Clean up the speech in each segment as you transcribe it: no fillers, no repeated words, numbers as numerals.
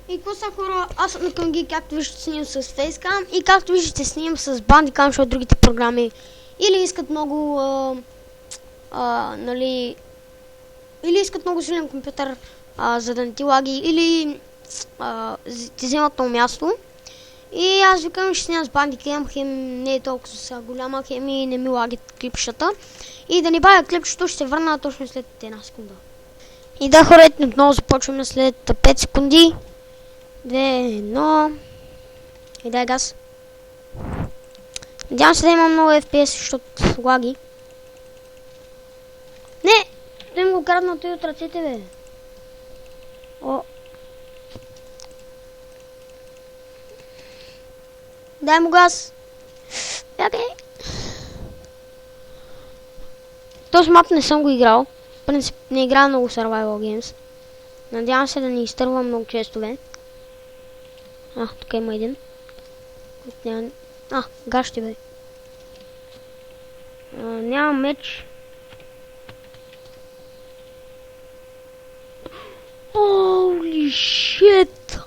И какво са хора, аз съм на Кънги, както виждате снимам с Facecam и както виждате снимам с Bandicam, защото другите програми или искат много, нали, или искат много силен компютър, за да не ти лаги, или ти вземат много място. И аз викам, ще снимам с Bandicam, хем не е толкова голяма, хем и не ми лагят клипчета. И да не бавя клипчето, ще се върна точно след една секунда. И да, хора, отново започваме след 5 секунди. 2, 1. И дай газ. Надявам се да имам много FPS, защото лаги. Не! Той ми го крадна той от ръцете, бе. О. Дай му газ. Окей. Този мап не съм го играл. В принцип не играя много Survival Games. Надявам се да не изтървам много често, бе. Тук има един. Гащи, бе. Нямам меч. Holy shit!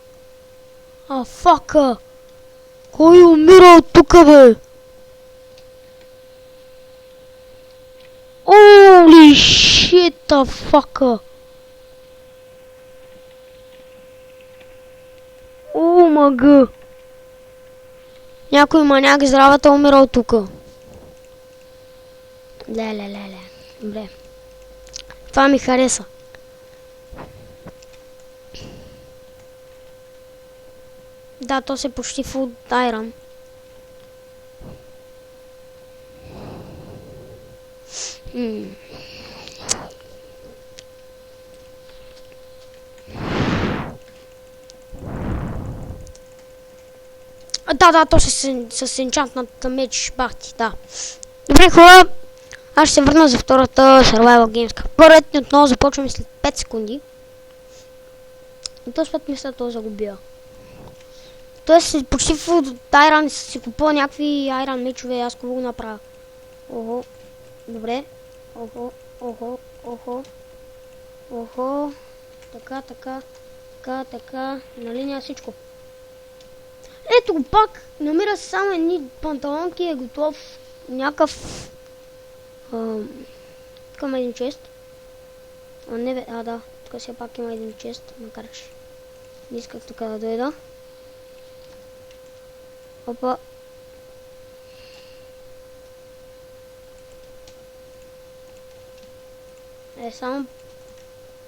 Фака! Кой умира от тука, бе? Holy shit, фака! Мага! Някой маняк здравата умира от тука. Ле. Добре. Това ми хареса. Да, то се почти full iron. Да, то с енчантната меч бахти, да. Добре, хора, аз ще се върна за втората Survival Games. Първият ни отново започваме след 5 секунди. И този път мисля да загубя. Тоест почти в Iron си купува някакви Iron мечове, аз какво го направя. Охо, добре. Охо. Така. На линия всичко. Ето го пак, намира се само едни панталонки и е готов някакъв... Тук има един чест. Не бе, да, тук все пак има един чест, макар че не исках тук да дойда. Опа. Само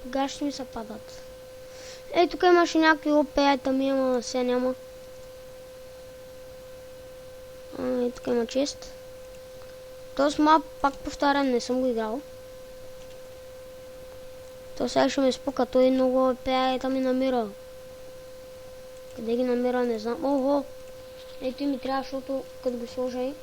гащи ми се падат. Тук имаше някакви опеятами, ама сега няма. И тук има чест. Този мап, пак повтарям, не съм го играл. То сега ще ме спука, той много опеята ми намира. Къде ги намира, не знам. Ого! Ето и ми трябва, защото като го сложа и...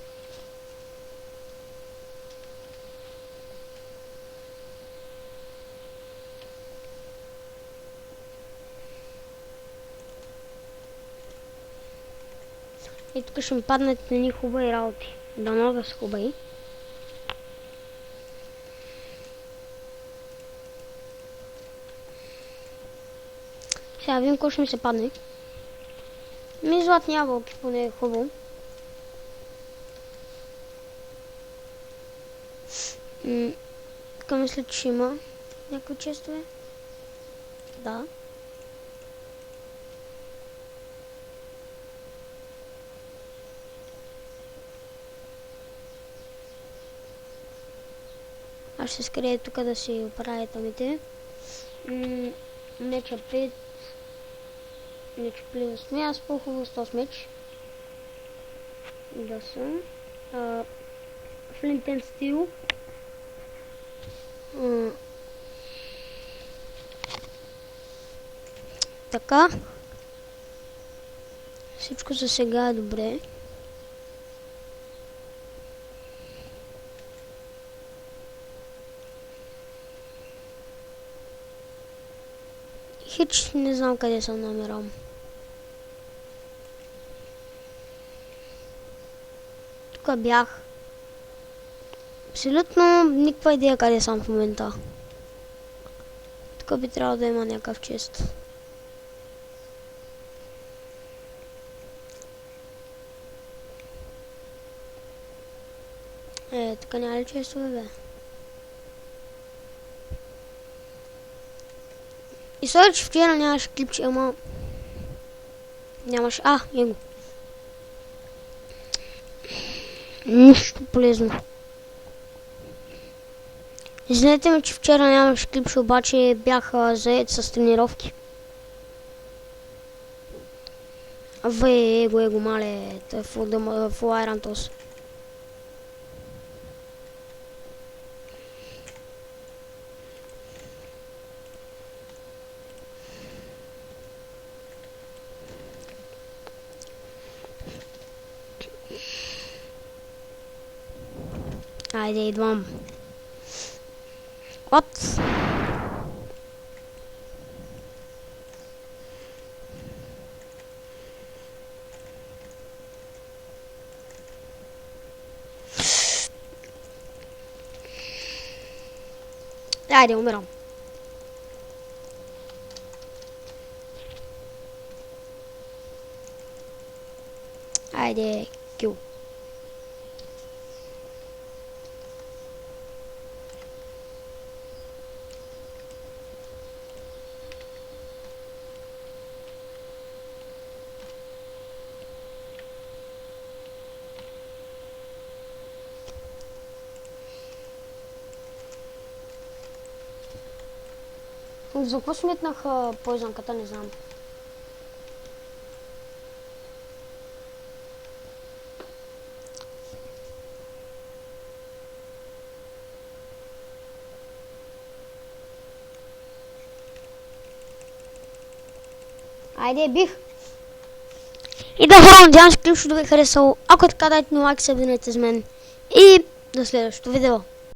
И тук ще ми паднат едни хубави работи. Дано да са хубави. Сега видим какво ще ми се падне. Златни ябълки, поне е хубаво. Тук мисля, че има някакви честове. Да. Аз ще се скрия тук да си оправя тамите. Меча 5. Меч плюс сме, аз по-хубаво с този меч. Да съм. Flint and Steel. Така. Всичко за сега е добре. Хич не знам къде съм намерал. Тук бях. Абсолютно никаква идея къде съм в момента. Тук би трябвало да има някакъв чест. Тук няма ли честове, бе? И сори, че вчера нямаше клипче, ама... Нямаше... Его. Нищо полезно. Извинете ме, че вчера нямаше клипче, обаче бях заед с тренировки. Его, мале, той в Айрантос. Айде, идвам. What? Айде, умирам. Айде, кил. За какво сметнах поизанката, не знам. Айде, бих! И да, хора, надявам се клипчето да ви е харесало. Ако е така, дайте ми лайк, се абонирайте с мен. И до следващото видео.